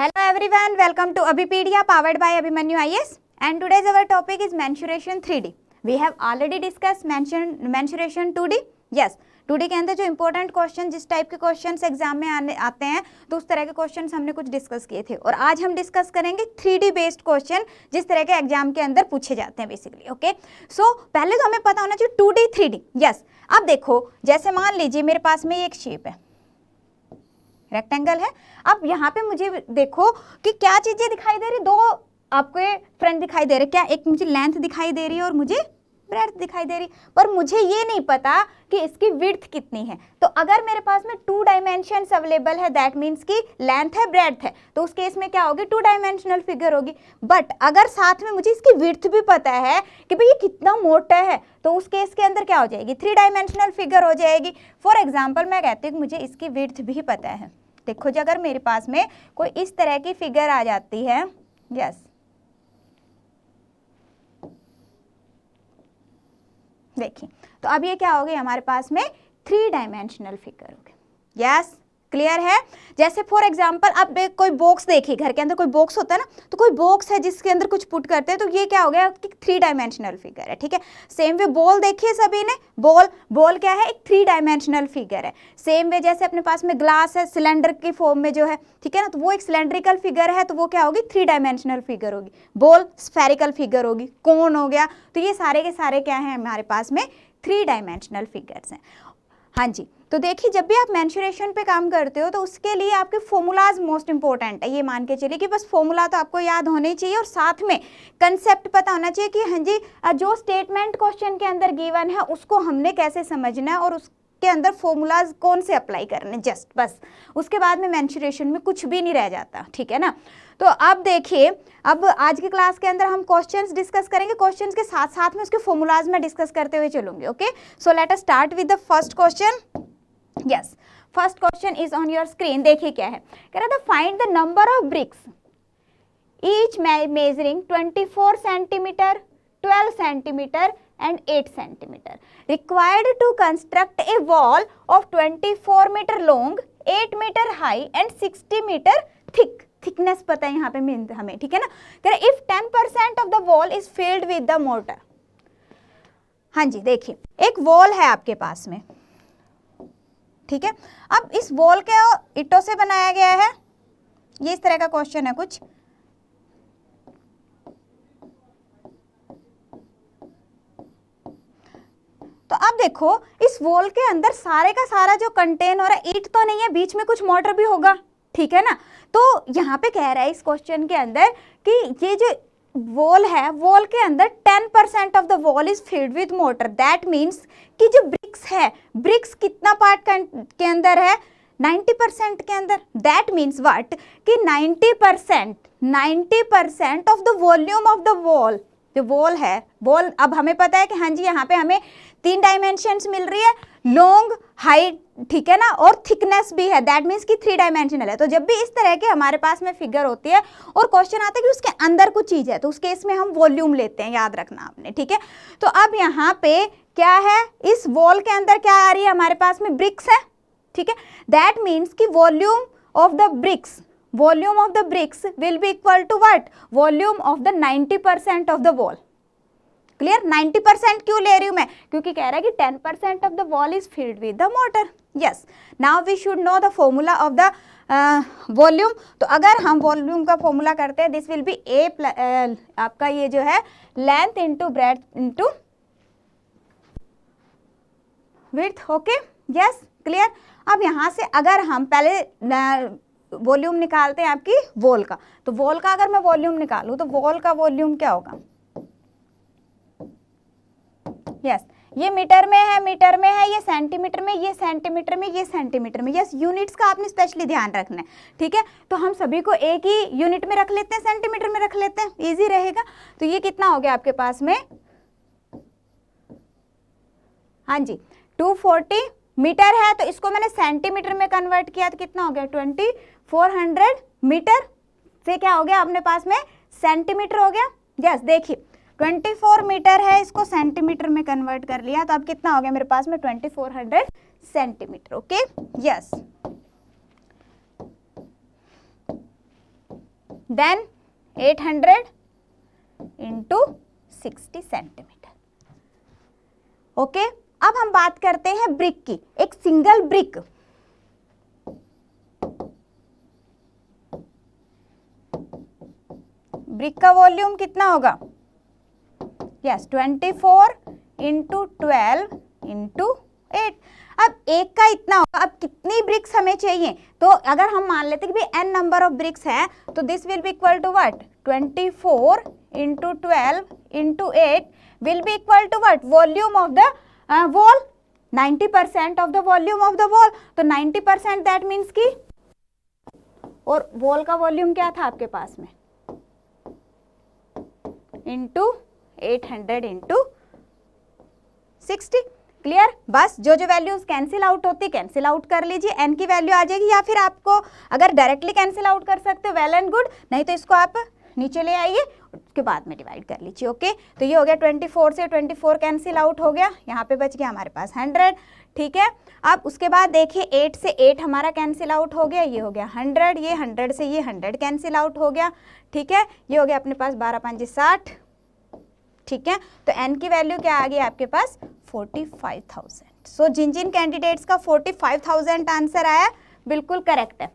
Hello everyone, welcome to Abhipedia powered by Abhimanyu IAS and today's our topic is mensuration 3D. We have already discussed mensuration 2D. Yes, 2D के अंदर जो important question जिस type के questions exam में आते हैं तो उस तरह के क्वेश्चंस हमने कुछ डिस्कस किए थे और आज हम डिस्कस करेंगे 3D बेस्ड क्वेश्चन जिस तरह के एग्जाम के अंदर पूछे जाते हैं बेसिकली। ओके, सो पहले तो हमें पता होना चाहिए 2D 3D। यस, अब देखो जैसे मान लीजिए मेरे पास में एक शेप है, रेक्टेंगल है। अब यहाँ पे मुझे देखो कि क्या चीजें दिखाई दे रही, दो आपके फ्रंट दिखाई दे रहे, क्या एक मुझे लेंथ दिखाई दे रही है और मुझे ब्रेड्थ दिखाई दे रही, पर मुझे ये नहीं पता कि इसकी विड्थ कितनी है। तो अगर मेरे पास में 2 डायमेंशंस अवेलेबल है, दैट मीन्स कि लेंथ है ब्रेड्थ है, तो उस केस में क्या होगी, 2 डायमेंशनल फिगर होगी। बट अगर साथ में मुझे इसकी विड्थ भी पता है कि भाई ये कितना मोटा है, तो उस केस के अंदर क्या हो जाएगी, 3 डायमेंशनल फिगर हो जाएगी। फॉर एग्जाम्पल मैं कहती हूँ मुझे इसकी विड्थ भी पता है। देखो जी, अगर मेरे पास में कोई इस तरह की फिगर आ जाती है, यस, देखिए, तो अब ये क्या हो गई, हमारे पास में 3 डायमेंशनल फिगर हो गई। यस, क्लियर है। जैसे फॉर एग्जांपल अब कोई बॉक्स देखिए, घर के अंदर कोई बॉक्स होता है ना, तो कोई बॉक्स है जिसके अंदर कुछ पुट करते हैं, तो ये क्या हो गया कि 3 डायमेंशनल फिगर है। ठीक है, सेम वे बॉल देखिए सभी ने, बॉल क्या है, एक 3 डायमेंशनल फिगर है। सेम वे जैसे अपने पास में ग्लास है सिलेंडर की फॉर्म में जो है, ठीक है ना, तो वो एक सिलेंड्रिकल फिगर है, तो वो क्या होगी, 3 डायमेंशनल फिगर होगी। बॉल स्फेरिकल फिगर होगी, कोन हो गया, तो ये सारे के सारे क्या है, हमारे पास में 3 डायमेंशनल फिगर्स हैं। हाँ जी, तो देखिए जब भी आप मेंसुरेशन पे काम करते हो तो उसके लिए आपके फॉर्मूलाज मोस्ट इंपॉर्टेंट है। ये मान के चलिए कि बस फॉर्मूला तो आपको याद होने चाहिए और साथ में कंसेप्ट पता होना चाहिए कि हाँ जी जो स्टेटमेंट क्वेश्चन के अंदर गिवन है उसको हमने कैसे समझना है और उसके अंदर फॉर्मूलाज कौन से अप्लाई करने, जस्ट बस उसके बाद में मेंसुरेशन में कुछ भी नहीं रह जाता। ठीक है ना, तो अब देखिए, अब आज की क्लास के अंदर हम क्वेश्चंस डिस्कस करेंगे, क्वेश्चंस के साथ साथ में उसके फॉर्मूलाज में डिस्कस करते हुए चलूंगी। Okay, so let us start with the first question. Yes, first question is on your screen. देखिए क्या है, कह रहा था find the number of bricks each measuring 24 centimetre, 12 centimetre and 8 centimeter required to construct a wall of 24 meter long, 8 meter high and 60 meter thick. Thickness पता है यहाँ पे हमें, ठीक है ना। कह रहे if 10% of the wall is filled with the mortar. हाँ जी, देखिए एक वॉल है आपके पास में, ठीक है। अब इस वॉल के ईंटों से बनाया गया है, ये इस तरह का क्वेश्चन है कुछ। तो अब देखो इस वॉल के अंदर सारे का सारा जो कंटेन हो रहा है, ईंट तो नहीं है, बीच में कुछ मोटर भी होगा, ठीक है ना। तो यहाँ पे कह रहा है इस क्वेश्चन के अंदर कि ये जो वॉल है, वॉल के अंदर 10% of the wall is filled with motor. That means कि जो ब्रिक्स है, ब्रिक्स कितना पार्ट के अंदर है, 90% के अंदर। दैट मीन्स व्हाट कि 90% of the volume of the wall, जो वॉल है, वॉल अब हमें पता है कि हाँ जी यहाँ पे हमें 3 डायमेंशंस मिल रही है, लॉन्ग, हाइट, ठीक है ना, और थिकनेस भी है, दैट मीन्स कि 3 डायमेंशनल है। तो जब भी इस तरह के हमारे पास में फिगर होती है और क्वेश्चन आता है कि उसके अंदर कुछ चीज है, तो उस केस में हम वॉल्यूम लेते हैं, याद रखना आपने, ठीक है। तो अब यहाँ पे क्या है, इस वॉल के अंदर क्या आ रही है, हमारे पास में ब्रिक्स है, ठीक है। दैट मीन्स कि volume of the bricks, volume of the bricks will be equal to what, volume of the 90% of the wall. Clear, 90% क्यों ले रही हूं मैं, क्योंकि कह रहा है कि 10% of the wall is filled with the mortar. Yes, now we should know the formula of the volume. तो अगर हम वॉल्यूम का फॉर्मूला करते हैं, दिस विल बी ए आपका ये जो है length into breadth into width. Okay, yes, clear. अब यहाँ से अगर हम पहले वॉल्यूम निकालते हैं आपकी वॉल का, तो वॉल का अगर मैं वॉल्यूम निकालूं तो वॉल का वॉल्यूम क्या होगा, यस, ये मीटर में है, मीटर में है, ये सेंटीमीटर में, ये सेंटीमीटर में, ये सेंटीमीटर में। यस, यूनिट्स का आपने स्पेशली ध्यान रखना है, ठीक है। तो हम सभी को एक ही यूनिट में रख लेते हैं, सेंटीमीटर में रख लेते हैं, इजी रहेगा। तो ये कितना हो गया आपके पास में, हाँ जी 240 मीटर है, तो इसको मैंने सेंटीमीटर में कन्वर्ट किया तो कितना हो गया, 2400 मीटर से क्या हो गया अपने पास में, सेंटीमीटर हो गया। यस, देखिए 24 मीटर है, इसको सेंटीमीटर में कन्वर्ट कर लिया, तो अब कितना हो गया मेरे पास में, 2400 centimetre. Okay, yes, then 800 into 60 centimetre. Okay, अब हम बात करते हैं ब्रिक की। एक सिंगल ब्रिक, ब्रिक का वॉल्यूम कितना होगा? Yes 24 into 12 into 8। अब एक का इतना होगा। अब कितनी ब्रिक्स हमें चाहिए? तो अगर हम मान लेते हैं कि भाई n नंबर ऑफ ब्रिक्स है, तो this will be equal to what? 24 into 12 into 8 will be equal to what? Volume of the wall, 90% of the volume of the wall. तो 90% दैट मीन्स की, और वॉल का वॉल्यूम क्या था आपके पास में? Into 800 into 60। क्लियर? बस जो जो वैल्यूज कैंसिल आउट होती कैंसिल आउट कर लीजिए, n की वैल्यू आ जाएगी। या फिर आपको अगर डायरेक्टली कैंसिल आउट कर सकते हो, वेल एंड गुड, नहीं तो इसको आप नीचे ले आइए, उसके बाद में डिवाइड कर लीजिए। ओके, तो ये हो गया 24 से 24 कैंसिल आउट हो गया, यहाँ पे बच गया हमारे पास 100। ठीक है, अब उसके बाद देखिए 8 से 8 हमारा कैंसिल आउट हो गया, ये हो गया 100, ये 100 से ये 100 कैंसिल आउट हो गया। ठीक है, ये हो गया अपने पास 12 5 60। ठीक है, तो n की वैल्यू क्या आ गई आपके पास? 45,000। सो जिन जिन कैंडिडेट्स का 45,000 आंसर आया बिल्कुल करेक्ट है।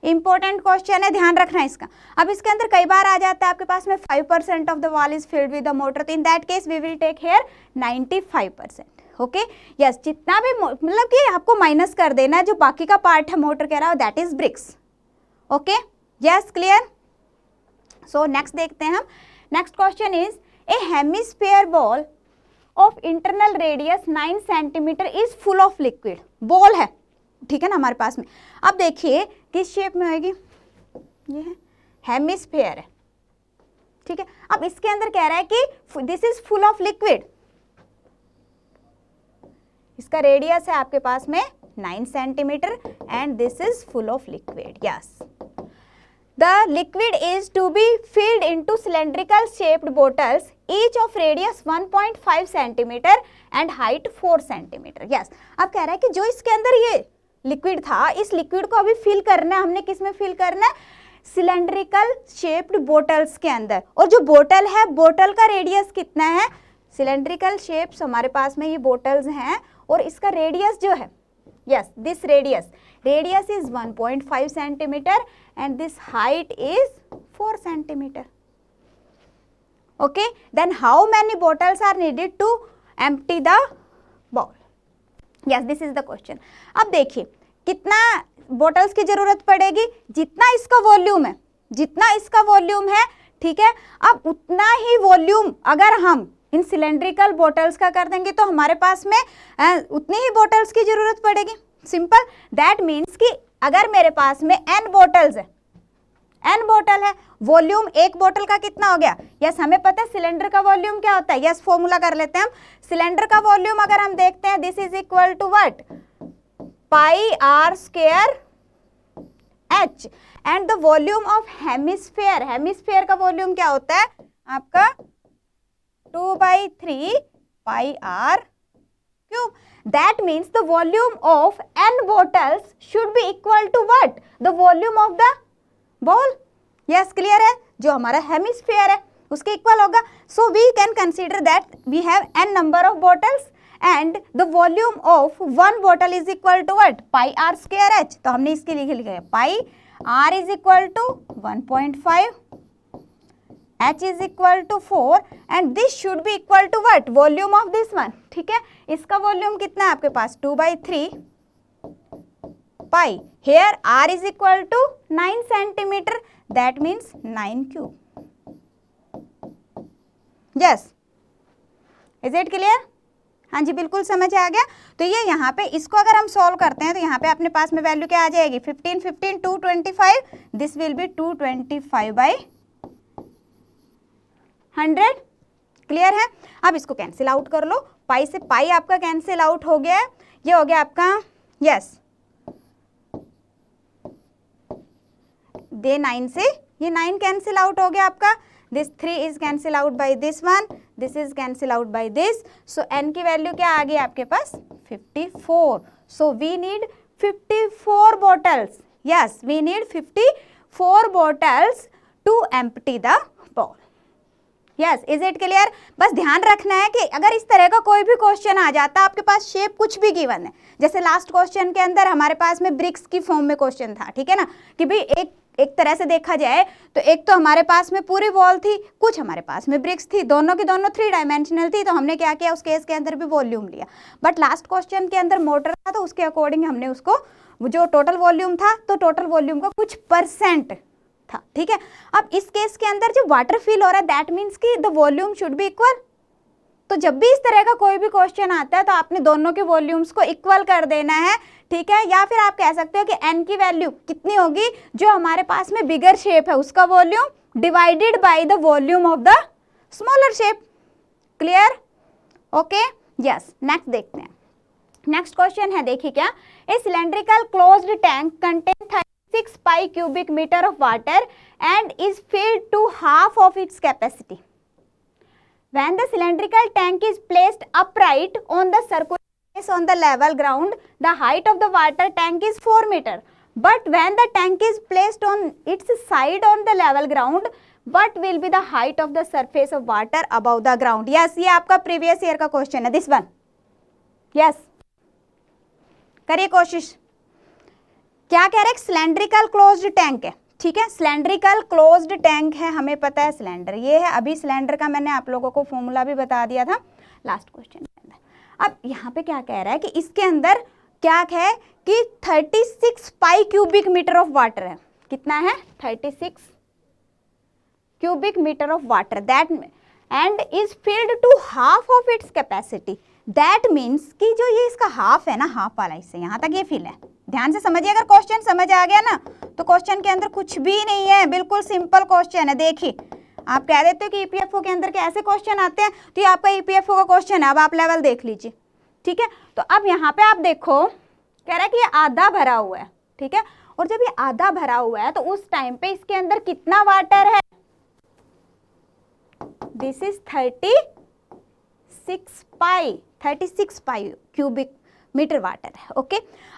इंपॉर्टेंट क्वेश्चन है, ध्यान रखना इसका। अब इसके अंदर कई बार आ जाता है आपके पास में 5% of the wall is filled with the mortar, तो in that case we will take here 95%। Okay, yes, जितना भी मतलब कि आपको माइनस कर देना है, जो बाकी का पार्ट है मोटर कह रहा हो, that is bricks. Okay, yes, clear? So next देखते हैं हम। Next question is a hemisphere ball of internal radius 9 centimetre is full of liquid. Ball है, ठीक है ना, हमारे पास में। अब देखिए किस शेप में होगी, ये है हेमिस्फीयर है। ठीक है, अब इसके अंदर कह रहा है कि this is full of liquid, इसका रेडियस है आपके पास में 9 centimetre and this is full of liquid. Yes, the liquid is to be filled into cylindrical shaped bottles each of radius 1.5 centimeter and height 4 centimeter। yes, अब कह रहा है कि जो इसके अंदर ये लिक्विड था, इस लिक्विड को अभी फिल करना है हमने, किस में फिल करना है? सिलेंड्रिकल शेप्ड बोटल्स के अंदर। और जो बोतल है, बोतल का रेडियस कितना है? सिलेंड्रिकल शेप्स हमारे पास में ये बोटल्स हैं, और इसका रेडियस जो है, yes, this radius is 1.5 centimeter and this height is 4 centimeter। okay, then how many bottles are needed to empty the bowl? yes, this is the question। अब देखिए कितना बोटल्स की जरूरत पड़ेगी? जितना इसका वॉल्यूम है, जितना इसका वॉल्यूम है, ठीक है, अब उतना ही वॉल्यूम अगर हम इन सिलेंड्रिकल बोटल्स का कर देंगे तो हमारे पास में उतनी ही बोटल्स की जरूरत पड़ेगी। सिंपल, दैट मीन्स कि अगर मेरे पास में n बोटल्स है, n बोतल है, वॉल्यूम एक बोतल का कितना हो गया? यस, हमें पता है सिलेंडर का वॉल्यूम क्या होता है। यस, फॉर्मूला कर लेते हैं हम। सिलेंडर का वॉल्यूम अगर हम देखते हैं, this is equal to what? Pi are square h and the volume of hemisphere, hemisphere का वॉल्यूम क्या होता है आपका? 2/3 pi are cube. That means the volume of n bottles should be equal to what? The volume of the bowl। yes, clear है, जो हमारा hemisphere है उसके इक्वल होगा। so we can consider that we have n number of bottles and the volume of one bottle is equal to what? pi r square h। तो हमने इसके लिए लिखा है pi r is equal to 1.5, h is equal to 4 and this should be equal to what? Volume of this one। ठीक है, इसका volume कितना है आपके पास? 2/3 पाई, here r is equal to 9 centimeter, that means 9 cube। yes, is it clear? हाँ जी, बिल्कुल समझ आ गया। तो ये यहाँ पे इसको अगर हम सॉल्व करते हैं तो यहाँ पे अपने पास में वैल्यू क्या आ जाएगी? 15 15 225, दिस विल बी 225/100। क्लियर है? अब इसको कैंसिल आउट कर लो, पाई से पाई आपका कैंसिल आउट हो गया है, ये हो गया आपका यस दे 9 से ये 9 कैंसिल आउट हो गया आपका, this 3 is cancel out by this one, this is cancel out by this. So n की वैल्यू क्या आ गई आपके पास? 54। So we need 54 bottles. Yes, we need 54 bottles to empty the ball. Yes, is it clear? बस ध्यान रखना है कि अगर इस तरह का कोई भी क्वेश्चन आ जाता है, आपके पास शेप कुछ भी गिवन है, जैसे लास्ट क्वेश्चन के अंदर हमारे पास में ब्रिक्स की फॉर्म में क्वेश्चन था, ठीक है ना, कि भाई एक तरह से देखा जाए तो एक तो हमारे पास में पूरी वॉल थी, कुछ हमारे पास में ब्रिक्स थी, दोनों की दोनों 3 डायमेंशनल थी, तो हमने क्या किया, उस केस के अंदर भी वॉल्यूम लिया। बट लास्ट क्वेश्चन के अंदर मोटर था, तो उसके अकॉर्डिंग हमने उसको जो टोटल वॉल्यूम था, तो टोटल वॉल्यूम का कुछ परसेंट था, ठीक है। अब इस केस के अंदर जो वाटर फिल हो रहा है, दैट मीन्स कि the volume should be equal. तो जब भी इस तरह का कोई भी क्वेश्चन आता है तो आपने दोनों के वॉल्यूम्स को इक्वल कर देना है, ठीक है। या फिर आप कह सकते हो कि n की वैल्यू कितनी होगी, जो हमारे पास में बिगर शेप है उसका volume divided by the volume of the smaller shape. Clear? Okay, yes. Next देखते हैं। नेक्स्ट क्वेश्चन है, देखिए क्या, a cylindrical closed tank contain 36 pi cubic metre of water and is filled to half of its capacity. When the cylindrical tank is placed upright on the circular base on the level ground, the height of the water tank is 4 meter. But when the tank is placed on its side on the level ground, what will be the height of the surface of water above the ground? Yes, ये आपका previous year का question है, this one. Yes. करिए कोशिश। क्या कह रहे हैं? सिलेंड्रिकल क्लोज्ड टैंक है, ठीक है। सिलेंड्रिकल क्लोज्ड टैंक है, हमें पता है सिलेंडर ये है। अभी सिलेंडर का मैंने आप लोगों को फॉर्मूला भी बता दिया था लास्ट क्वेश्चन के अंदर। अब यहाँ पे क्या कह रहा है कि इसके अंदर क्या है कि 36 pi cubic metre of water है। कितना है? 36 cubic metre of water, that and is filled to half of its capacity. That means कि जो ये इसका हाफ है ना, हाफ वाला, इससे यहाँ तक ये फिल है। ध्यान से समझिए, अगर क्वेश्चन समझ आ गया ना तो क्वेश्चन के अंदर कुछ भी नहीं है, बिल्कुल सिंपल क्वेश्चन है। देखिए, आप कह देते हो कि ईपीएफओ के अंदर कैसे क्वेश्चन आते हैं, तो ये आपका ईपीएफओ का क्वेश्चन है। अब आप लेवल देख लीजिए, ठीक है। तो अब यहाँ पे आप देखो, कह रहा है कि ये आधा भरा हुआ है, ठीक है। और जब ये आधा भरा हुआ है तो उस टाइम पे इसके अंदर कितना वाटर है? This is 36 pi cubic metre water है, ओके।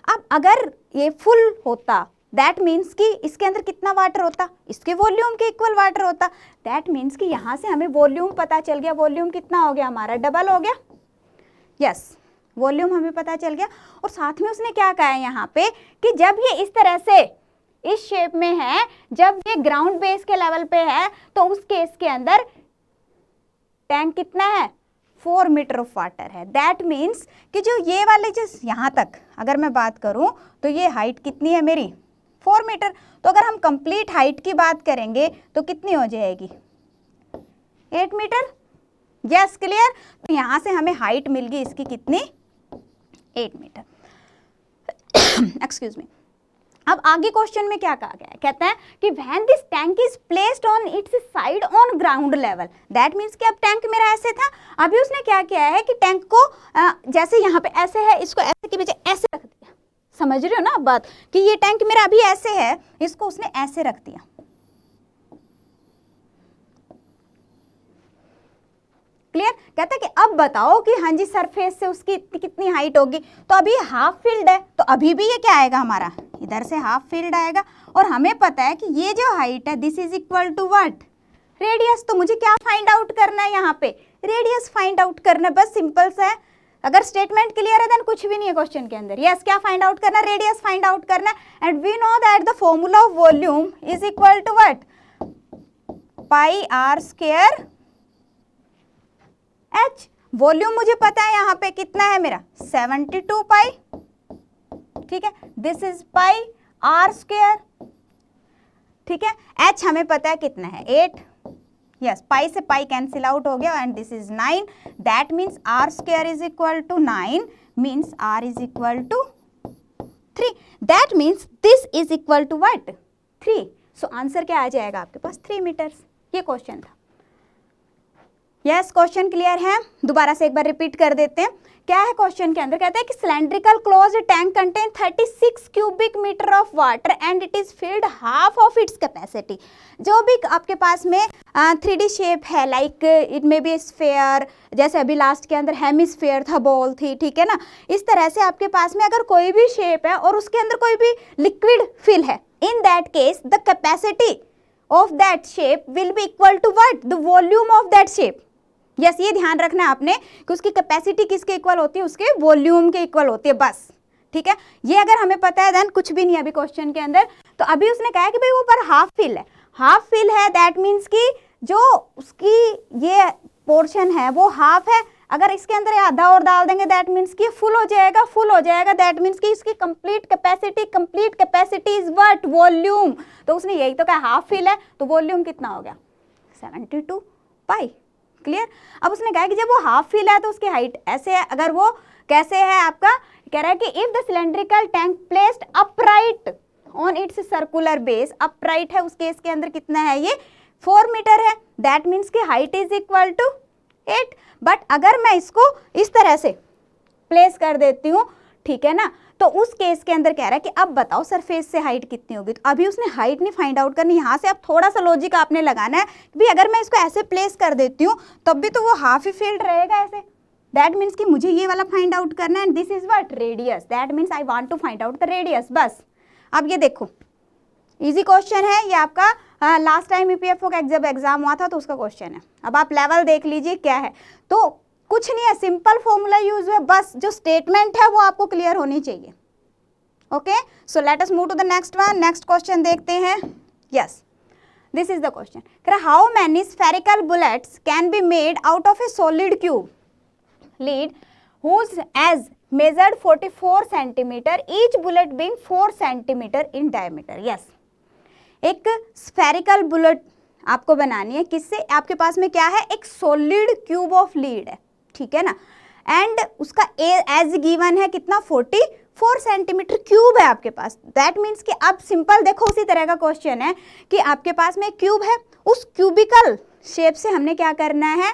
अब अगर ये फुल होता, दैट मीन्स कि इसके अंदर कितना वाटर होता? इसके वॉल्यूम के इक्वल वाटर होता। दैट मीन्स कि यहाँ से हमें वॉल्यूम पता चल गया। वॉल्यूम कितना हो गया हमारा? डबल हो गया। यस, वॉल्यूम हमें पता चल गया। और साथ में उसने क्या कहा है यहाँ पे कि जब ये इस तरह से इस शेप में है, जब ये ग्राउंड बेस के लेवल पे है, तो उस केस के अंदर टैंक कितना है? 4 मीटर ऑफ वाटर है। दैट मीन्स कि जो ये वाले जो यहाँ तक अगर मैं बात करूँ तो ये हाइट कितनी है मेरी? 4 मीटर। तो अगर हम कंप्लीट हाइट की बात करेंगे तो कितनी हो जाएगी? 8 मीटर। Yes, clear. तो यहाँ से हमें हाइट मिल गई इसकी कितनी? 8 मीटर। Excuse me. अब आगे क्वेश्चन में क्या कहा गया है? कहता है कि when this tank is placed on it's side on ground level, that means कि अब टैंक मेरा ऐसे था, अभी उसने क्या किया है कि टैंक को जैसे यहाँ पे ऐसे है, इसको ऐसे की बजाय ऐसे रख दिया। समझ रहे हो ना बात, कि ये टैंक मेरा अभी ऐसे है, इसको उसने ऐसे रख दिया। क्लियर? कहता है कि अब बताओ कि हाँ जी सरफेस से उसकी कितनी हाइट होगी। तो अभी हाफ फील्ड है, तो अभी भी ये क्या आएगा हमारा? इधर से हाफ फील्ड आएगा। और हमें पता है कि ये जो हाइट है this is equal to what? Radius. तो मुझे क्या फाइंड आउट करना है यहाँ पे? रेडियस फाइंड आउट करना है, बस सिंपल सा है। अगर स्टेटमेंट क्लियर है देन कुछ भी नहीं है क्वेश्चन के अंदर। यस, क्या फाइंड आउट करना? रेडियस फाइंड आउट करना। And we know that the formula of volume is equal to what? Pi are square h. Volume मुझे पता है यहाँ पे कितना है मेरा? 72 पाई, ठीक है। This is pi are square, ठीक है। एच हमें पता है कितना है? 8। यस, पाई से पाई कैंसिल आउट हो गया and this is 9। That means r square is equal to 9, means r is equal to 3। That means this is equal to what? 3। So answer क्या आ जाएगा आपके पास? 3 मीटर्स। ये क्वेश्चन था। यस, क्वेश्चन क्लियर है? दोबारा से एक बार रिपीट कर देते हैं। क्या है क्वेश्चन के अंदर? कहता है कि cylindrical closed tank contain 36 cubic metre of water and it is filled half of its capacity. जो भी आपके पास में 3D शेप है, like it may be sphere, जैसे अभी लास्ट के अंदर हेमिस्फेयर था, बॉल थी, ठीक है ना। इस तरह से आपके पास में अगर कोई भी शेप है और उसके अंदर कोई भी लिक्विड फिल है, इन that case the capacity of that shape will be equal to what? The volume of that shape. Yes, ये ध्यान रखना है आपने कि उसकी कैपेसिटी किसके इक्वल होती है? उसके वॉल्यूम के इक्वल होती है, बस। ठीक है, ये अगर हमें पता है देन कुछ भी नहीं अभी क्वेश्चन के अंदर। तो अभी उसने कहा कि भाई वो ऊपर हाफ फिल है, हाफ फिल है, दैट मीन्स कि जो उसकी ये पोर्शन है वो हाफ है। अगर इसके अंदर आधा और डाल देंगे दैट मीन्स कि फुल हो जाएगा, फुल हो जाएगा, दैट मीन्स कि इसकी complete capacity is what? Volume. तो उसने यही तो कहा हाफ फिल है, तो वॉल्यूम कितना हो गया? 72 पाई। क्लियर? अब उसने कहा कि जब वो हाफ फिल है तो उसकी हाइट ऐसे है, अगर वो कैसे है आपका, कह रहा है कि if the cylindrical tank placed upright on it's circular base, upright है उस केस के अंदर कितना है? ये 4 मीटर है, दैट मीन्स की height is equal to 8। But अगर मैं इसको इस तरह से प्लेस कर देती हूँ, ठीक है ना, तो उस केस के अंदर कह रहा है कि अब बताओ सरफेस से हाइट कितनी होगी। तो अभी उसने हाइट नहीं फाइंड आउट करनी, यहाँ से अब थोड़ा सा लॉजिक आपने लगाना है कि भाई अगर मैं इसको ऐसे प्लेस कर देती हूँ तब भी तो वो हाफ ही फील्ड रहेगा ऐसे, दैट मीन्स कि मुझे ये वाला फाइंड आउट करना है, and this is what? Radius, that means I want to find out the radius, बस। अब ये देखो इजी क्वेश्चन है ये आपका, लास्ट टाइम ईपीएफओ का जब एग्जाम हुआ था तो उसका क्वेश्चन है। अब आप लेवल देख लीजिए क्या है, तो कुछ नहीं है, सिंपल फॉर्मूला यूज है, बस जो स्टेटमेंट है वो आपको क्लियर होनी चाहिए। Okay, so let us move to the next one. Next question देखते हैं। Yes, this is the question. How many spherical bullets can be made out of a solid cube lead whose as measured 44 centimeter, each bullet being 4 centimeter in diameter. yes, एक spherical bullet आपको बनानी है, किससे? आपके पास में क्या है? एक सॉलिड क्यूब ऑफ लीड है, ठीक है ना, एंड उसका एज गिवन है कितना? 44 सेंटीमीटर क्यूब है आपके पास। दैट मीन्स कि अब सिंपल देखो उसी तरह का क्वेश्चन है कि आपके पास में क्यूब है, उस क्यूबिकल शेप से हमने क्या करना है?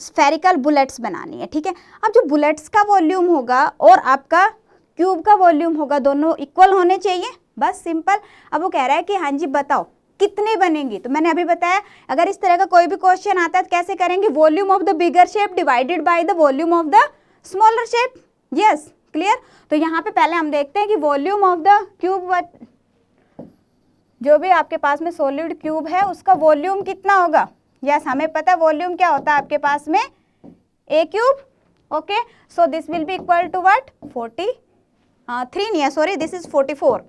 स्फेरिकल बुलेट्स बनानी है, ठीक है। अब जो बुलेट्स का वॉल्यूम होगा और आपका क्यूब का वॉल्यूम होगा, दोनों इक्वल होने चाहिए, बस सिंपल। अब वो कह रहा है कि हाँ जी बताओ कितने बनेंगी, तो मैंने अभी बताया अगर इस तरह का कोई भी क्वेश्चन आता है तो कैसे करेंगे? Volume of the bigger shape divided by the volume of the smaller shape. Yes, clear? तो यहाँ पे पहले हम देखते हैं कि वॉल्यूम ऑफ द क्यूब, जो भी आपके पास में सॉलिड क्यूब है उसका वॉल्यूम कितना होगा? यस, हमें पता है वॉल्यूम क्या होता है आपके पास में? A cube. Okay, so this will be equal to what? 43 नहीं है, sorry, this is 44।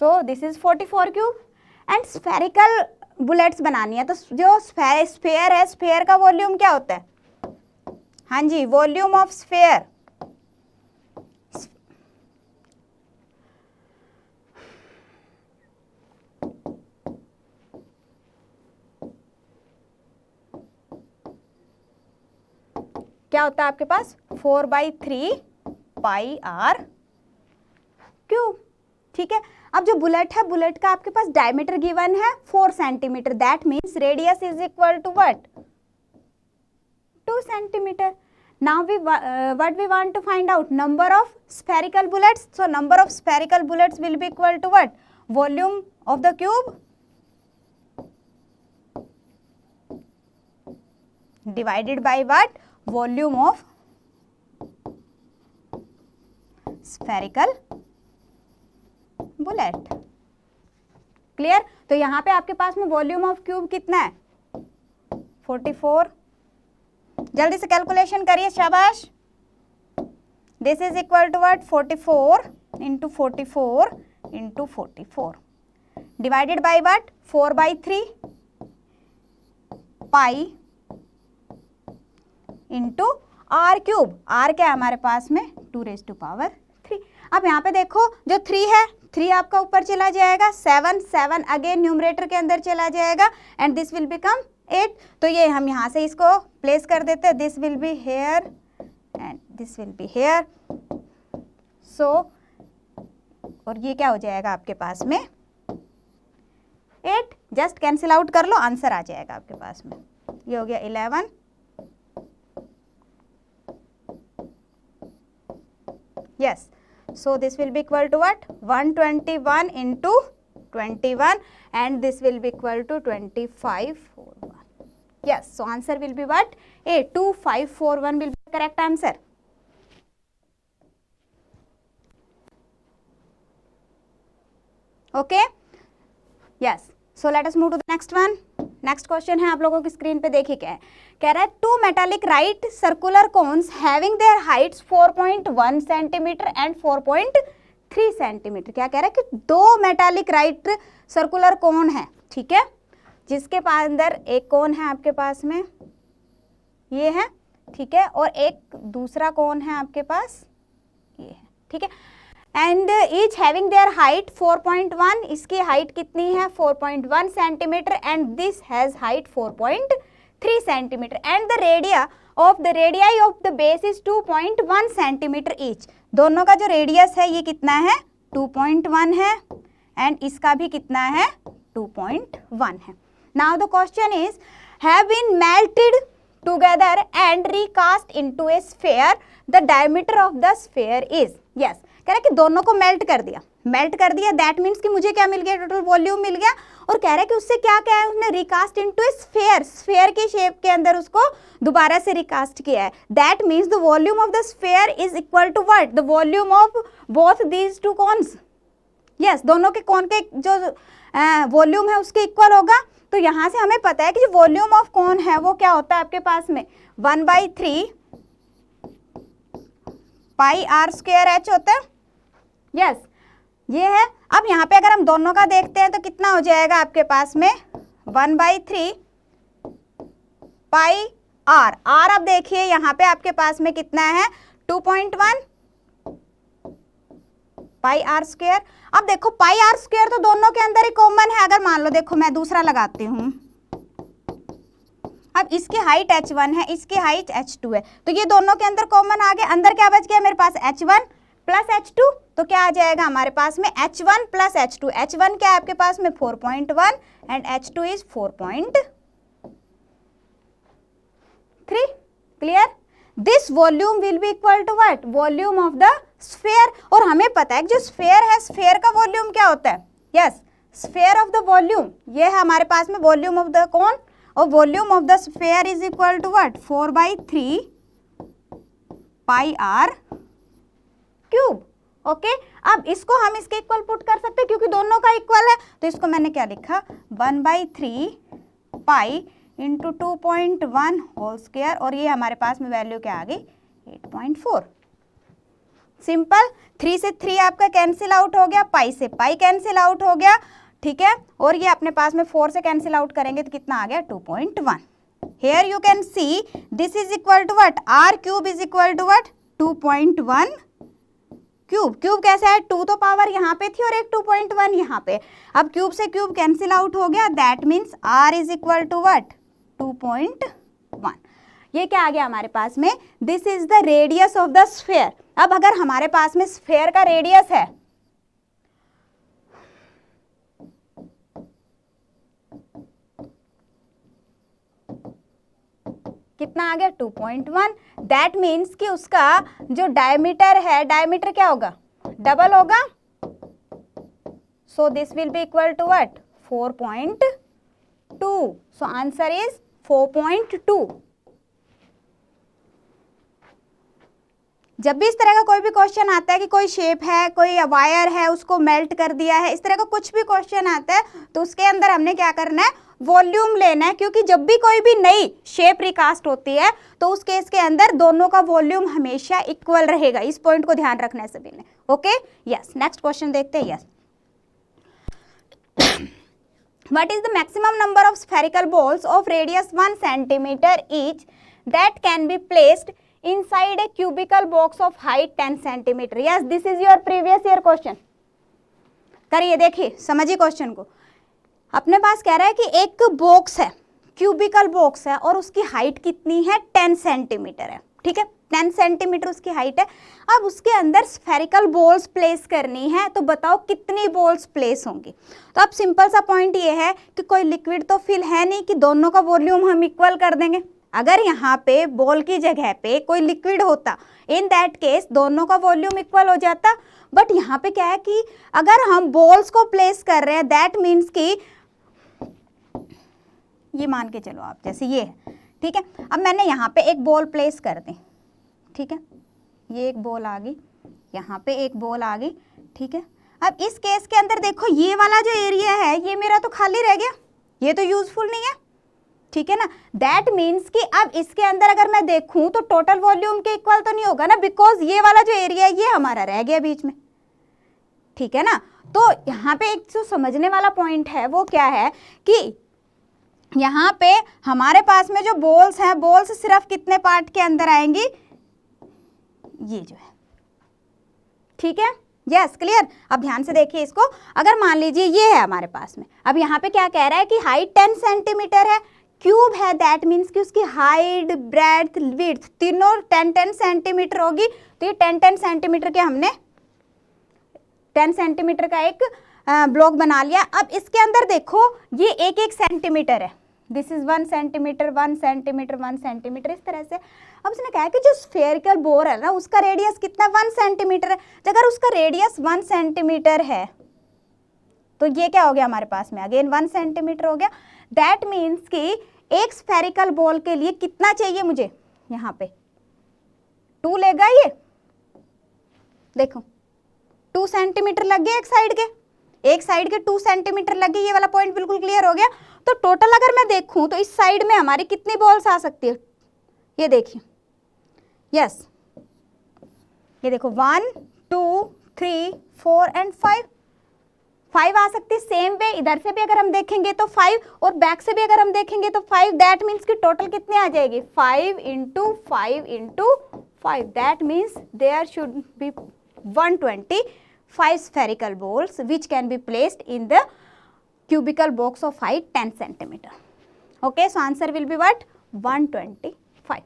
So this is 44 cube and spherical bullets बनानी है, तो जो स्फेयर है, स्फेयर का वॉल्यूम क्या होता है? हाँ जी, वॉल्यूम ऑफ स्फेयर, क्या होता है आपके पास? 4/3 पाई आर क्यूब, ठीक है। अब जो बुलेट है, बुलेट का आपके पास डायमीटर गिवन है 4 centimetre, that means radius is equal to what? 2 centimetre. Now what we want to find out? Number of spherical bullets. So number of spherical bullets will be equal to what? Volume of the cube divided by what? Volume of spherical bullet. Clear? तो यहाँ पे आपके पास में volume of cube कितना है? 44। जल्दी से कैलकुलेशन करिए, शाबाश। This is equal to what? 44 into 44 into 44 divided by what? 4/3 pi into are cube. R क्या है हमारे पास में? 2⁻3। अब यहाँ पे देखो जो 3 है, 3 आपका ऊपर चला जाएगा, 7 अगेन न्यूमरेटर के अंदर चला जाएगा एंड दिस विल बिकम 8। तो ये हम यहाँ से इसको प्लेस कर देते हैं, this will be here and this will be here. So और ये क्या हो जाएगा आपके पास में? 8। जस्ट कैंसिल आउट कर लो, आंसर आ जाएगा आपके पास में। ये हो गया 11। Yes, so this will be equal to what? 121 into 21 and this will be equal to 2541. Yes, so answer will be what? A 2541 will be the correct answer. Okay yes, so let us move to the next one. Next question है आप लोगों की screen पे, देखिए क्या है, कह रहा है two metallic right circular cones having their heights 4.1 centimetre and 4.3 centimetre. क्या कह रहा है कि दो मेटालिक राइट सर्कुलर कोन है, ठीक है, जिसके पास अंदर एक कोन है आपके पास में ये है, ठीक है, और एक दूसरा कोन है आपके पास ये है, ठीक है, and each having their height 4.1, इसकी हाइट कितनी है 4.1 centimetre and this has height 4.3 centimetre and the radii of the base is 2.1 centimetre each. दोनों का जो रेडियस है ये कितना है 2.1 है एंड इसका भी कितना है 2.1 है। Now the question is have been melted together and recast into a sphere, the diameter of the sphere is, yes, कह रहा है कि दोनों को मेल्ट कर दिया, दैट मीन्स कि मुझे क्या मिल गया, टोटल वॉल्यूम मिल गया, और कह रहा है कि उससे क्या क्या है, उसने रिकास्ट इनटू ए स्फीयर की शेप के अंदर उसको दोबारा से रिकास्ट किया है, that means the volume of the sphere is equal to what, the volume of both these two cones, yes, दोनों के कोन के जो वॉल्यूम है उसके इक्वल होगा। तो यहाँ से हमें पता है कि जो वॉल्यूम ऑफ कोन है वो क्या होता है आपके पास में 1/3 पाई आर स्क्वायर एच होता है, यस, ये है। अब यहाँ पे अगर हम दोनों का देखते हैं तो कितना हो जाएगा आपके पास में 1/3 पाई आर, अब देखिए यहाँ पे आपके पास में कितना है 2.1 पाई आर स्क्वायर। अब देखो पाई आर स्क्वायर तो दोनों के अंदर ही कॉमन है, अगर मान लो देखो मैं दूसरा लगाती हूँ, अब इसकी हाइट h1 है, इसकी हाइट h2 है, तो ये दोनों के अंदर कॉमन आ गया, अंदर क्या बच गया मेरे पास h1 प्लस h2, तो क्या आ जाएगा हमारे पास में h1 प्लस h2, h1 क्या है आपके पास में 4.1 and h2 is 4.3, clear. This volume will be equal to what, volume of the sphere, और हमें पता है कि जो स्फीयर है स्फीयर का वॉल्यूम क्या होता है, yes, sphere of the volume, ये है हमारे पास में वॉल्यूम ऑफ द कोन, और volume of the sphere is equal to what 4/3 pi are cube, okay. अब इसको हम इसके इक्वल पुट कर सकते हैं क्योंकि दोनों का इक्वल है, तो इसको मैंने क्या लिखा 1/3 पाई इंटू 2.1 होल स्क्वायर, और ये हमारे पास में वैल्यू क्या आ गई 8.4। सिंपल, 3 से 3 आपका कैंसिल आउट हो गया, पाई से पाई कैंसिल आउट हो गया, ठीक है, और ये अपने पास में 4 से कैंसिल आउट करेंगे तो कितना आ गया 2.1। Here you can see this is equal to what, r cube is equal to what 2.1 cube, कैसा है 2 तो पावर यहाँ पे थी और एक 2.1 यहाँ पे, अब क्यूब से क्यूब कैंसिल आउट हो गया, that means r is equal to what 2.1। ये क्या आ गया हमारे पास में, this is the radius of the sphere. अब अगर हमारे पास में स्फीयर का रेडियस है कितना आ गया 2.1, दैट मीन्स कि उसका जो डायमीटर है, डायमीटर क्या होगा डबल होगा, so this will be equal to what 4.2, so answer is 4.2। जब भी इस तरह का कोई भी क्वेश्चन आता है कि कोई शेप है, कोई वायर है, उसको मेल्ट कर दिया है, इस तरह का कुछ भी क्वेश्चन आता है तो उसके अंदर हमने क्या करना है वॉल्यूम लेना है, क्योंकि जब भी कोई भी नई शेप रिकास्ट होती है तो उस केस के अंदर दोनों का वॉल्यूम हमेशा इक्वल रहेगा, इस पॉइंट को ध्यान रखना है सभी ने, ओके। यस, नेक्स्ट क्वेश्चन देखते हैं। Yes, what is the maximum number of spherical balls of radius 1 centimeter each that can be placed inside a cubical box of height 10 centimeter? Yes, this is your previous year question. करिए, देखिए, समझिए question को। अपने पास कह रहा है कि एक बॉक्स है, क्यूबिकल बॉक्स है, और उसकी हाइट कितनी है 10 सेंटीमीटर है, ठीक है, 10 सेंटीमीटर उसकी हाइट है। अब उसके अंदर स्फेरिकल बॉल्स प्लेस करनी है, तो बताओ कितनी बॉल्स प्लेस होंगी। तो अब सिंपल सा पॉइंट ये है कि कोई लिक्विड तो फिल है नहीं कि दोनों का वॉल्यूम हम इक्वल कर देंगे। अगर यहाँ पे बॉल की जगह पे कोई लिक्विड होता, इन दैट केस दोनों का वॉल्यूम इक्वल हो जाता, बट यहाँ पे क्या है कि अगर हम बॉल्स को प्लेस कर रहे हैं, दैट मीन्स कि ये मान के चलो आप, जैसे ये है, ठीक है। अब मैंने यहाँ पे एक बॉल प्लेस कर दी, ठीक है, ये एक बॉल आ गई, यहाँ पे एक बॉल आ गई, ठीक है। अब इस केस के अंदर देखो ये वाला जो एरिया है ये मेरा तो खाली रह गया, ये तो यूजफुल नहीं है, ठीक है ना। दैट मीन्स कि अब इसके अंदर अगर मैं देखूं तो टोटल वॉल्यूम के इक्वल तो नहीं होगा ना, बिकॉज ये वाला जो एरिया है ये हमारा रह गया बीच में, ठीक है ना। तो यहाँ पे एक जो समझने वाला पॉइंट है वो क्या है कि यहाँ पे हमारे पास में जो बॉल्स हैं, बॉल्स सिर्फ कितने पार्ट के अंदर आएंगी, ये जो है, ठीक है, यस क्लियर। अब ध्यान से देखिए इसको, अगर मान लीजिए ये है हमारे पास में, अब यहाँ पे क्या कह रहा है कि हाइट 10 सेंटीमीटर है, क्यूब है, दैट मीन्स कि उसकी हाइट, ब्रेड्थ, विड्थ तीनों 10-10 सेंटीमीटर होगी। तो ये 10-10 सेंटीमीटर के हमने 10 सेंटीमीटर का एक ब्लॉक बना लिया। अब इसके अंदर देखो ये एक एक सेंटीमीटर है, this is 1 centimetre 1 centimetre 1 centimetre, इस तरह से। अब उसने कहा कि जो स्फेरिकल बोर है ना उसका रेडियस कितना 1 सेंटीमीटर है। अगर उसका रेडियस 1 सेंटीमीटर है तो ये क्या हो गया हमारे पास में, अगेन 1 सेंटीमीटर हो गया। दैट मीन्स कि एक स्फेरिकल बॉल के लिए कितना चाहिए मुझे, यहाँ पे 2 लेगा ये, देखो 2 सेंटीमीटर लग गए एक साइड के 2 सेंटीमीटर लग गए, ये वाला पॉइंट बिल्कुल क्लियर हो गया। तो टोटल अगर मैं देखूं तो इस साइड में हमारी कितनी बॉल्स आ सकती है, ये देखिए, यस ये देखो 1 2 3 4 एंड 5 आ सकती है। सेम वे इधर से भी अगर हम देखेंगे तो 5 और बैक से भी अगर हम देखेंगे तो 5, दैट मीन्स कि टोटल कितनी आ जाएगी 5 into 5 into 5, that means there should be 125 spherical balls which can be placed in the cubical box of height 10 centimeter. Okay, so answer will be what, 125.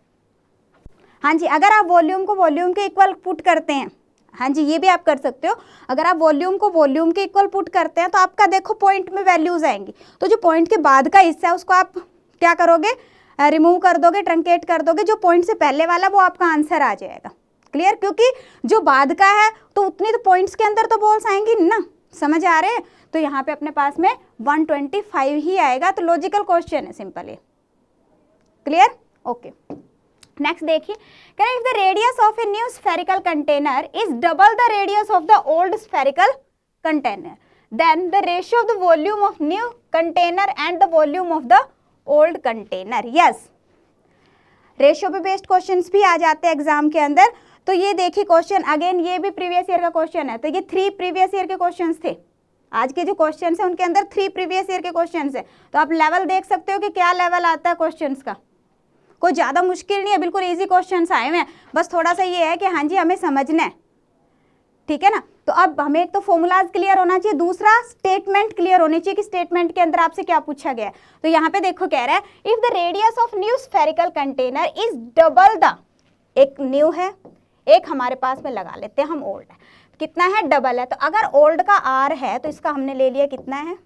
हाँ जी, अगर आप वॉल्यूम को वॉल्यूम के equal put करते हैं, हाँ जी ये भी आप कर सकते हो, अगर आप वॉल्यूम को वॉल्यूम के इक्वल पुट करते हैं तो आपका देखो पॉइंट में वैल्यूज आएंगी। तो जो पॉइंट के बाद का हिस्सा है उसको आप क्या करोगे, रिमूव कर दोगे, ट्रंकेट कर दोगे, जो पॉइंट से पहले वाला वो आपका आंसर आ जाएगा। क्लियर, क्योंकि जो बाद का है तो उतनी तो पॉइंट्स के अंदर तो बॉल्स आएंगी ना, समझ आ रहे हैं। तो यहाँ पे अपने पास में 125 ही आएगा। तो लॉजिकल क्वेश्चन है, सिंपल है। Clear, okay. नेक्स्ट देखिए, if the radius of a new spherical container is double the radius of the old spherical container, then the ratio of the volume of new container and the volume of the old container. Yes, ratio पे based questions भी आ जाते हैं exam के अंदर। तो ये देखिए क्वेश्चन, अगेन ये भी प्रीवियस ईयर का क्वेश्चन है। तो ये 3 प्रीवियस ईयर के क्वेश्चंस थे। आज के जो क्वेश्चंस हैं उनके अंदर 3 प्रीवियस ईयर के क्वेश्चंस है। तो आप लेवल देख सकते हो कि क्या लेवल आता है क्वेश्चंस का। कोई ज़्यादा मुश्किल नहीं है, बिल्कुल इजी क्वेश्चंस आए हुए हैं। बस थोड़ा सा ये है कि हाँ जी हमें समझना है, ठीक है ना। तो अब हमें एक तो फॉर्मूलाज क्लियर होना चाहिए, दूसरा स्टेटमेंट क्लियर होनी चाहिए कि स्टेटमेंट के अंदर आपसे क्या पूछा गया है। तो यहाँ पे देखो कह रहा है, if the radius of new spherical container is double the, एक न्यू है, एक हमारे पास में लगा लेते हैं हम ओल्ड है, कितना है, डबल है। तो अगर ओल्ड का आर है तो इसका हमने ले लिया कितना है,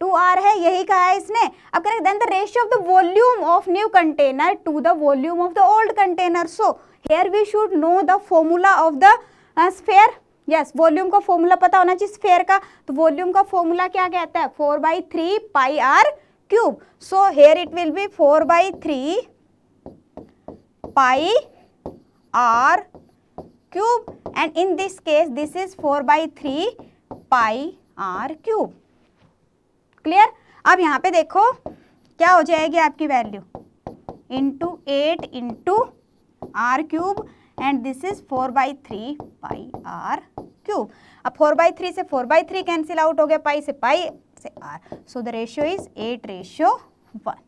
2r है, यही कहा है इसने। अब करें then the ratio of the volume of new container to the volume of the old container. So here we should know the formula of the sphere. Yes, volume का फॉर्मूला पता होना चाहिए स्फेयर का। तो वॉल्यूम का formula क्या कहता है, 4/3 pi are cube. So here it will be 4/3 pi are cube, and in this case this is 4/3 pi are cube. Clear. अब यहाँ पे देखो क्या हो जाएगी आपकी value, into 8 into are cube, and this is 4/3 pi are cube. अब 4/3 से 4/3 कैंसिल आउट हो गया, पाई से r. So the ratio is 8:1।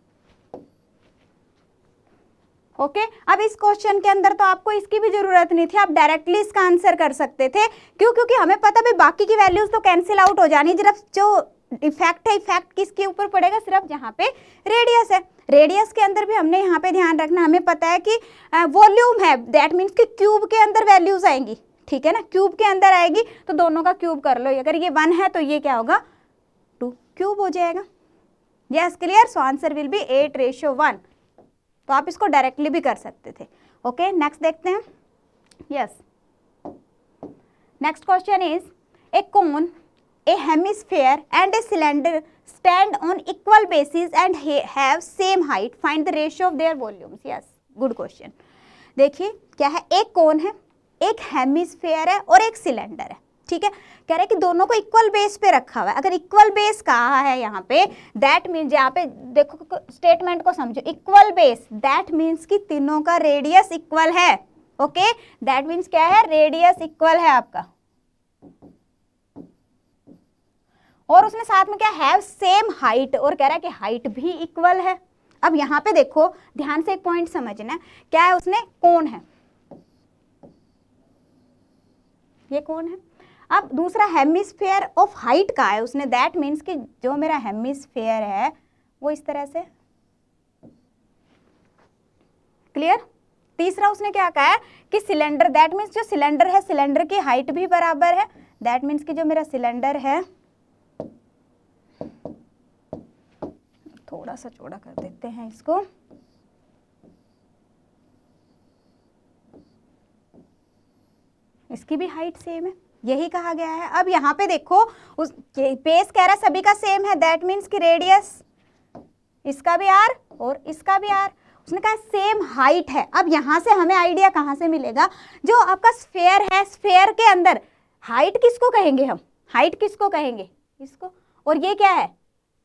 Okay, अब इस क्वेश्चन के अंदर तो आपको इसकी भी जरूरत नहीं थी, आप डायरेक्टली इसका आंसर कर सकते थे। क्यों, क्योंकि हमें पता भी बाकी की वैल्यूज तो कैंसिल आउट हो जानी, सिर्फ जो इफेक्ट है, इफेक्ट किसके ऊपर पड़ेगा, सिर्फ जहाँ पे रेडियस है। रेडियस के अंदर भी हमने यहाँ पे ध्यान रखना, हमें पता है कि वॉल्यूम है, दैट मीन्स कि क्यूब के अंदर वैल्यूज आएंगी, ठीक है ना, क्यूब के अंदर आएगी। तो दोनों का क्यूब कर लो, अगर ये 1 है तो ये क्या होगा, 2 क्यूब हो जाएगा। Yes, clear. So answer will B 8:1। तो आप इसको डायरेक्टली भी कर सकते थे। ओके, नेक्स्ट देखते हैं। Yes, next question is, A cone, a hemisphere and a cylinder stand on equal bases and have same height, find the ratio of their volumes. Yes, good question. देखिए क्या है, एक कोन है, एक हेमिस्फेयर है और एक सिलेंडर है, ठीक है, कह रहे हैं कि दोनों को इक्वल बेस पे रखा हुआ है। अगर इक्वल बेस कहा है यहाँ पे, दैट मीन्स, यहाँ पे देखो स्टेटमेंट को समझो, इक्वल बेस दैट मीन्स कि तीनों का रेडियस इक्वल है। ओके, दैट मीन्स क्या है, रेडियस इक्वल है आपका, और उसने साथ में क्या, हैव सेम हाइट, और कह रहा है कि हाइट भी इक्वल है। अब यहाँ पे देखो ध्यान से एक पॉइंट समझना, क्या है, उसने कोण है, ये कोण है। अब दूसरा हेमिस्फेयर ऑफ हाइट का है उसने, दैट मीन्स कि जो मेरा हेमिस्फेयर है वो इस तरह से, क्लियर। तीसरा उसने क्या कहा है कि सिलेंडर, दैट मीन्स जो सिलेंडर है, सिलेंडर की हाइट भी बराबर है, दैट मीन्स कि जो मेरा सिलेंडर है, थोड़ा सा चौड़ा कर देते हैं इसको, इसकी भी हाइट सेम है, यही कहा गया है। अब यहाँ पे देखो उस बेस कह रहा है सभी का सेम है, दैट मीन्स कि रेडियस इसका भी आर और इसका भी आर, उसने कहा सेम हाइट है। अब यहाँ से हमें आइडिया कहाँ से मिलेगा, जो आपका स्फेयर है, स्फेयर के अंदर हाइट किसको कहेंगे हम, हाइट किसको कहेंगे, इसको, और ये क्या है,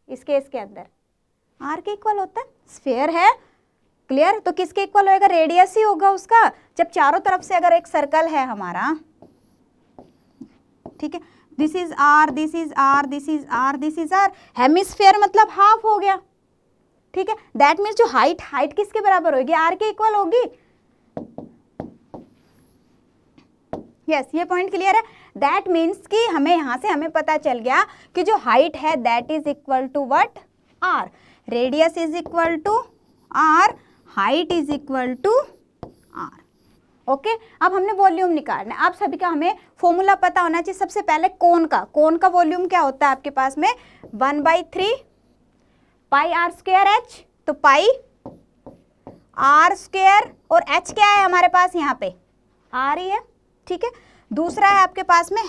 इस केस के अंदर आर के इक्वल होता है, स्फेयर है, क्लियर। तो किसके इक्वल होएगा, रेडियस ही होगा उसका। जब चारों तरफ से अगर एक सर्कल है हमारा, ठीक है, this is r, this is r, this is r, this is r, hemisphere मतलब हाफ हो गया, ठीक है। दैट मीन्स जो हाइट, हाइट किसके बराबर होगी, आर के इक्वल होगी। यस, ये पॉइंट क्लियर है। दैट मीन्स कि हमें यहाँ से हमें पता चल गया कि जो हाइट है that is equal to what, r, radius is equal to r, height is equal to r. Okay, अब हमने वॉल्यूम निकालना है। आप सभी का हमें फॉर्मूला पता होना चाहिए। सबसे पहले कोण का, कोण का वॉल्यूम क्या होता है आपके पास में, 1/3 पाई आर स्क्वायर एच, तो पाई आर स्क्वायर, और एच क्या है हमारे पास यहाँ पे, आर ही है, ठीक है। दूसरा है आपके पास में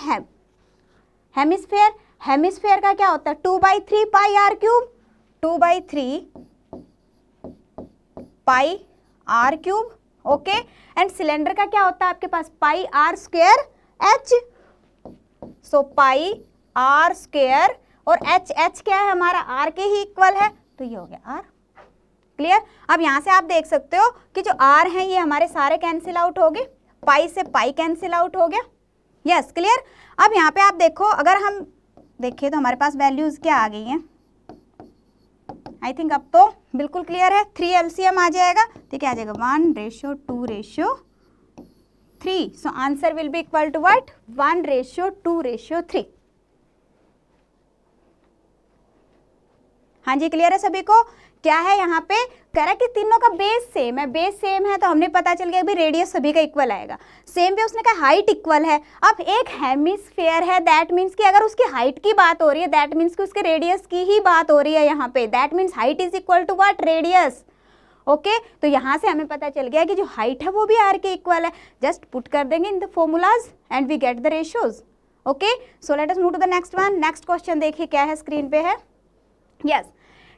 हेमिस्फेयर, हेमिस्फेयर का क्या होता है, 2/3 pi are cube, 2/3 pi are cube, okay. And cylinder का क्या होता है आपके पास, pi are square H, so pi are square, और एच, एच क्या है हमारा, आर के ही इक्वल है, तो ये हो गया आर, क्लियर। अब यहाँ से आप देख सकते हो कि जो आर है ये हमारे सारे कैंसिल आउट हो गए, पाई से पाई कैंसिल आउट हो गया, यस, क्लियर। अब यहाँ पे आप देखो, अगर हम देखिए तो हमारे पास वैल्यूज क्या आ गई हैं, आई थिंक अब तो बिल्कुल क्लियर है। 3 LCM आ जाएगा, तो क्या आ जाएगा, 1:2:3, so answer will be equal to what, 1:2:3। हाँ जी, क्लियर है सभी को। क्या है यहाँ पे, कह रहा है कि तीनों का बेस सेम है, बेस सेम है तो हमने पता चल गया भी रेडियस सभी का इक्वल आएगा। सेम वे उसने कहा हाइट इक्वल है। अब एक हेमिस्फेयर है, दैट मीन्स कि अगर उसकी हाइट की बात हो रही है, दैट मीन्स कि उसके रेडियस की ही बात हो रही है यहाँ पे, that means height is equal to what, radius, okay. तो यहाँ से हमें पता चल गया कि जो हाइट है वो भी आर के इक्वल है। जस्ट पुट कर देंगे in the formulas and we get the ratios, okay. So let us move to the next one. Next question देखिए क्या है, स्क्रीन पे है, यस।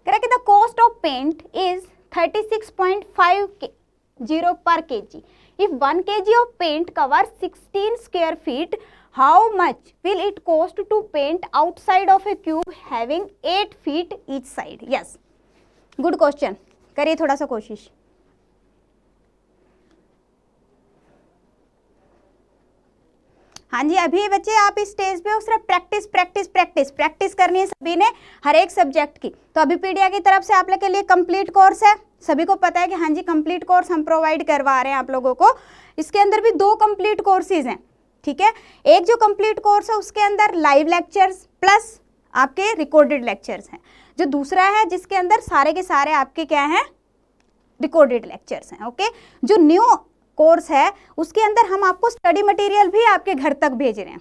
कह रहा है कि the cost of paint is 36.50 per kg. If 1 kg of paint covers 16 square feet, how much will it cost to paint outside of a cube having 8 feet each side? Yes, good question. करिए थोड़ा सा कोशिश। हाँ जी, अभी बच्चे आप इस stage पे हो, सिर्फ प्रैक्टिस प्रैक्टिस प्रैक्टिस प्रैक्टिस करनी है सभी ने, हर एक सब्जेक्ट की। तो अभी पीडिया की तरफ से आप लोग के लिए कंप्लीट कोर्स है, सभी को पता है कि हाँ जी कंप्लीट कोर्स हम प्रोवाइड करवा रहे हैं आप लोगों को। इसके अंदर भी 2 कंप्लीट कोर्सेज हैं, ठीक है। एक जो कंप्लीट कोर्स है उसके अंदर लाइव लेक्चर्स प्लस आपके रिकॉर्डेड लेक्चर्स हैं, जो दूसरा है जिसके अंदर सारे के सारे आपके क्या हैं, रिकॉर्डेड लेक्चर्स हैं, ओके। जो न्यू कोर्स है उसके अंदर हम आपको स्टडी मटेरियल भी आपके घर तक भेज रहे हैं।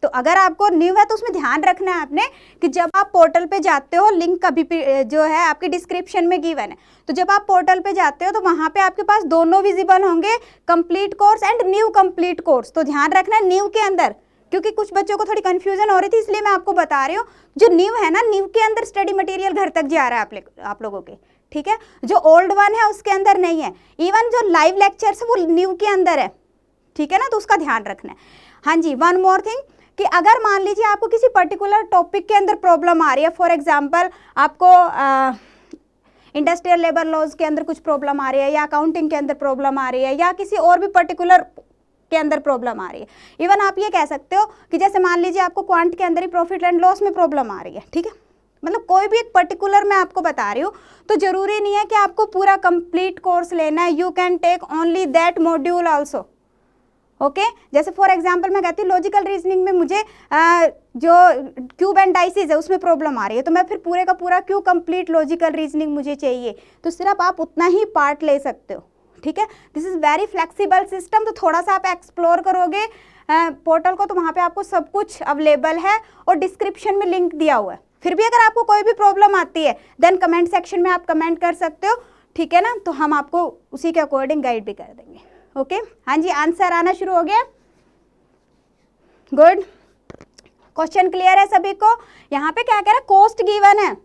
तो अगर आपको न्यू है तो उसमें ध्यान रखना है आपने कि जब आप पोर्टल पे जाते हो, लिंक कभी जो है आपके डिस्क्रिप्शन में गिवन है, तो जब आप पोर्टल पे जाते हो तो वहाँ पे आपके पास दोनों विजिबल होंगे, complete course and new complete course. तो ध्यान रखना है न्यू के अंदर, क्योंकि कुछ बच्चों को थोड़ी कंफ्यूजन हो रही थी, इसलिए मैं आपको बता रही हूँ। जो न्यू है ना, न्यू के अंदर स्टडी मटेरियल घर तक जा रहा है आप लोगों के, ठीक है। जो ओल्ड वन है उसके अंदर नहीं है। इवन जो लाइव लेक्चर्स है वो न्यू के अंदर है, ठीक है ना, तो उसका ध्यान रखना है। हाँ जी, वन मोर थिंग कि अगर मान लीजिए आपको किसी पर्टिकुलर टॉपिक के अंदर प्रॉब्लम आ रही है, फॉर एग्जांपल आपको इंडस्ट्रियल लेबर लॉज के अंदर कुछ प्रॉब्लम आ रही है, या अकाउंटिंग के अंदर प्रॉब्लम आ रही है, या किसी और भी पर्टिकुलर के अंदर प्रॉब्लम आ रही है। इवन आप ये कह सकते हो कि जैसे मान लीजिए आपको क्वांट के अंदर ही प्रॉफिट एंड लॉस में प्रॉब्लम आ रही है, ठीक है, मतलब कोई भी एक पर्टिकुलर मैं आपको बता रही हूँ, तो जरूरी नहीं है कि आपको पूरा कंप्लीट कोर्स लेना है, you can take only that module also, okay. जैसे फॉर एग्जांपल मैं कहती हूँ लॉजिकल रीजनिंग में मुझे जो क्यूब एंड डाइसिस है उसमें प्रॉब्लम आ रही है, तो मैं फिर पूरे का पूरा क्यों कंप्लीट लॉजिकल रीजनिंग मुझे चाहिए, तो सिर्फ आप उतना ही पार्ट ले सकते हो, ठीक है। This is very flexible system, तो थोड़ा सा आप एक्सप्लोर करोगे पोर्टल को तो वहाँ पे आपको सब कुछ अवेलेबल है और डिस्क्रिप्शन में लिंक दिया हुआ है। फिर भी अगर आपको कोई भी प्रॉब्लम आती है देन कमेंट सेक्शन में आप कमेंट कर सकते हो, ठीक है ना, तो हम आपको उसी के अकॉर्डिंग गाइड भी कर देंगे, ओके। हाँ जी, आंसर आना शुरू हो गया, गुड। क्वेश्चन क्लियर है सभी को? यहाँ पे क्या कह रहा है, कॉस्ट गिवन है,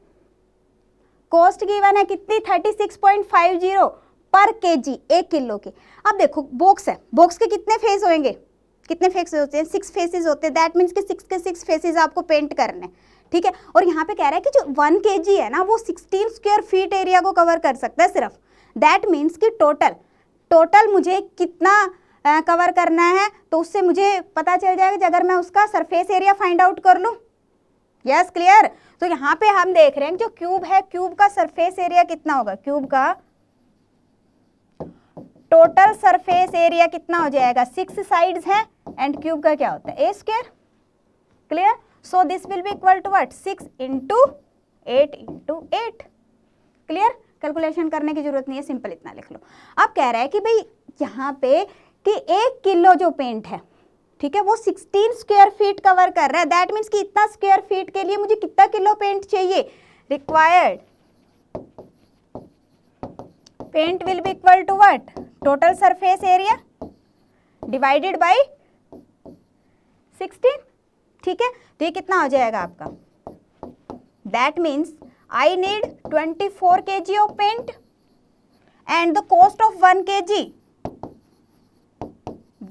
कॉस्ट गिवन है कितनी, 36.50 पर केजी, 1 किलो की। अब देखो बॉक्स है, बॉक्स के कितने फेस होंगे, कितने फेस होते हैं, 6 फेसेस होते हैं, दैट मीन्स कि 6 के 6 फेसेस आपको पेंट करने, ठीक है। और यहाँ पे कह रहा है कि जो 1 kg है ना वो 16 स्क्वायर फीट एरिया को कवर कर सकता है सिर्फ, दैट मीन्स कि टोटल मुझे कितना कवर करना है, तो उससे मुझे पता चल जाएगा कि अगर मैं उसका सरफेस एरिया फाइंड आउट कर लूँ, यस क्लियर। तो यहाँ पे हम देख रहे हैं जो क्यूब है, क्यूब का सरफेस एरिया कितना होगा, क्यूब का टोटल सरफेस एरिया कितना हो जाएगा, 6 साइड्स है एंड क्यूब का क्या होता है, a square, clear. So this will be equal to what, 6 into 8 into 8, clear. Calculation करने की जरूरत नहीं है, सिंपल इतना लिख लो। अब कह रहा है कि भाई यहाँ पे कि 1 किलो जो पेंट है, ठीक है, वो 16 स्क्वायर फीट कवर कर रहा है, दैट मीन्स कि इतना स्क्वायर फीट के लिए मुझे कितना किलो पेंट चाहिए, required paint will be equal to what, total surface area divided by 16, ठीक है। तो ये कितना हो जाएगा आपका, that means I need 24 kg of paint and the cost of 1 kg,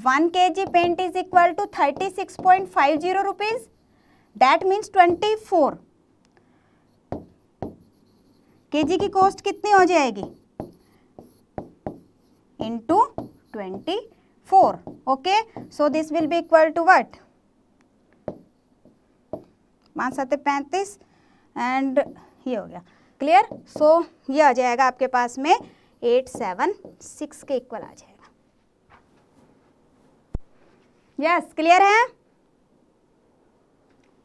1 kg paint is equal to 36.50 rupees, that means 24 kg की cost कितनी हो जाएगी, into 24, okay. So this will be equal to what, 5 7 35 and ये हो गया, clear. सो ये आ जाएगा आपके पास में 876 के इक्वल आ जाएगा, यस क्लियर है।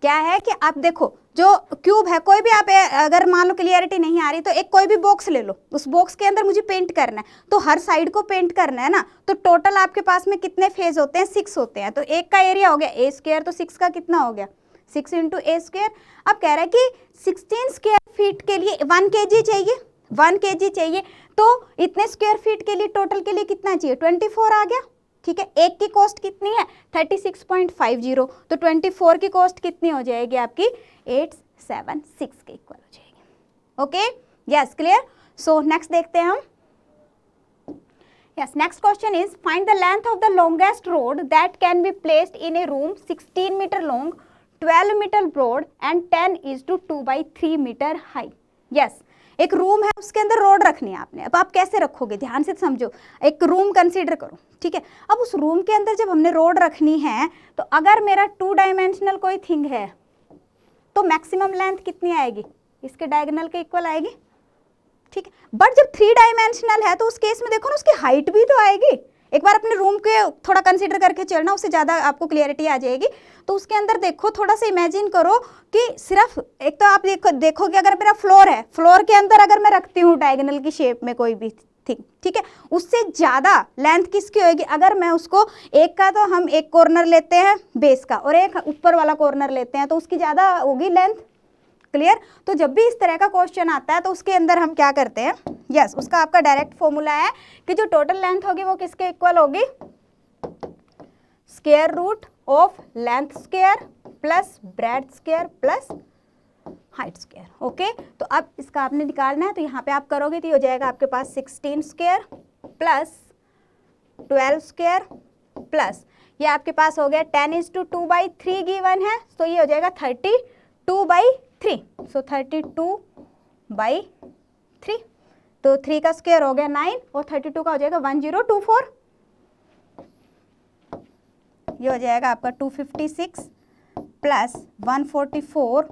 क्या है कि आप देखो जो क्यूब है, कोई भी आप अगर मान लो क्लियरिटी नहीं आ रही तो एक कोई भी बॉक्स ले लो, उस बॉक्स के अंदर मुझे पेंट करना है, तो हर साइड को पेंट करना है ना, तो टोटल आपके पास में कितने फेज होते हैं, 6 होते हैं, तो एक का एरिया हो गया a स्क्वायर, तो 6 का कितना हो गया, 6 इंटू a स्क्वायर। अब कह रहा है कि 16 स्क्वायर फीट के लिए 1 kg चाहिए, 1 kg चाहिए, तो इतने स्क्वायर फीट के लिए टोटल के लिए कितना चाहिए, 24 आ गया, ठीक है। एक की कॉस्ट कितनी है 36.50, तो 24 की कॉस्ट कितनी हो जाएगी आपकी 876 के इक्वल हो जाएगी, okay, yes clear. So next देखते हैं हम, yes next question is find the length of the longest rod that can be placed in a room 16 metre long, 12 metre broad and 10:2/3 metre high. Yes, एक room है उसके अंदर road रखनी है आपने, अब आप कैसे रखोगे, ध्यान से समझो, एक रूम कंसीडर करो, ठीक है। अब उस रूम के अंदर जब हमने रोड रखनी है, तो अगर मेरा 2 डायमेंशनल कोई थिंग है तो मैक्सिमम लेंथ कितनी आएगी, इसके डायगोनल के इक्वल आएगी, ठीक है। बट जब 3 डायमेंशनल है तो उस केस में देखो ना उसकी हाइट भी तो आएगी, एक बार अपने रूम के थोड़ा कंसीडर करके चलना, उससे ज़्यादा आपको क्लियरिटी आ जाएगी। तो उसके अंदर देखो, थोड़ा सा इमेजिन करो कि सिर्फ एक तो आप देखोगे अगर मेरा फ्लोर है, फ्लोर के अंदर अगर मैं रखती हूँ डायगोनल की शेप में कोई भी थिंग, ठीक है, उससे ज़्यादा लेंथ किसकी होगी, अगर मैं उसको एक का तो हम एक कॉर्नर लेते हैं बेस का और एक ऊपर वाला कॉर्नर लेते हैं, तो उसकी ज़्यादा होगी लेंथ, क्लियर। तो जब भी इस तरह का क्वेश्चन आता है तो उसके अंदर हम क्या करते हैं, यस उसका आपका डायरेक्ट फॉर्मूला है कि जो टोटल लेंथ होगी वो किसके इक्वल होगी, square root of length square plus breadth square plus height square, okay. तो अब इसका आपने निकालना है, तो यहाँ पे आप करोगे तो ये हो जाएगा आपके पास 16 स्क्वायर प्लस 12 स्क्वायर प्लस ये आपके पास हो गया 10:2/3 गिवन है, तो ये हो जाएगा 32/3, सो 32/3, तो 3 का स्क्वायर हो गया 9 और 32 का हो जाएगा 1024, ये हो जाएगा आपका 256 प्लस 144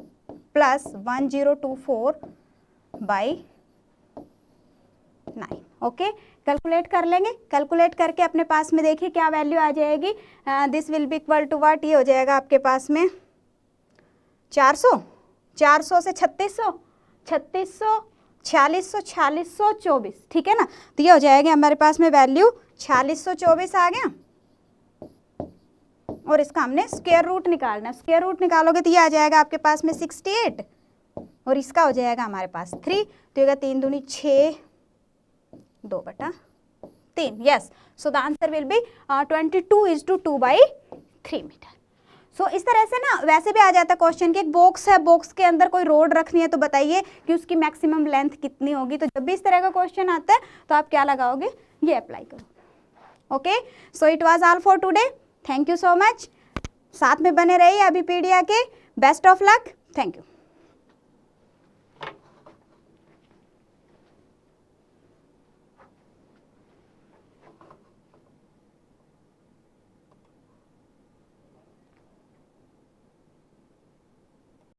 प्लस 1024/9। ओके, कैलकुलेट कर लेंगे, कैलकुलेट करके अपने पास में देखिए क्या वैल्यू आ जाएगी। This will be equal to what, ये हो जाएगा आपके पास में 400 से 3600, 4600, 4624, ठीक है ना। तो ये हो जाएगा हमारे पास में वैल्यू 4624 आ गया, और इसका हमने स्क्वायर रूट निकालना है। स्क्वायर रूट निकालोगे तो ये आ जाएगा आपके पास में 68, और इसका हो जाएगा हमारे पास 3, तो ये 3 दूनी 6, 2/3, yes. So the answer will be 22:2/3 metre. So इस तरह से ना वैसे भी आ जाता है क्वेश्चन कि एक बॉक्स है, बॉक्स के अंदर कोई रोड रखनी है, तो बताइए कि उसकी मैक्सिमम लेंथ कितनी होगी। तो जब भी इस तरह का क्वेश्चन आता है तो आप क्या लगाओगे, ये अप्लाई करो। Okay, so it was all for today, thank you so much. साथ में बने रहिए अभिपीडिया के, best of luck, thank you.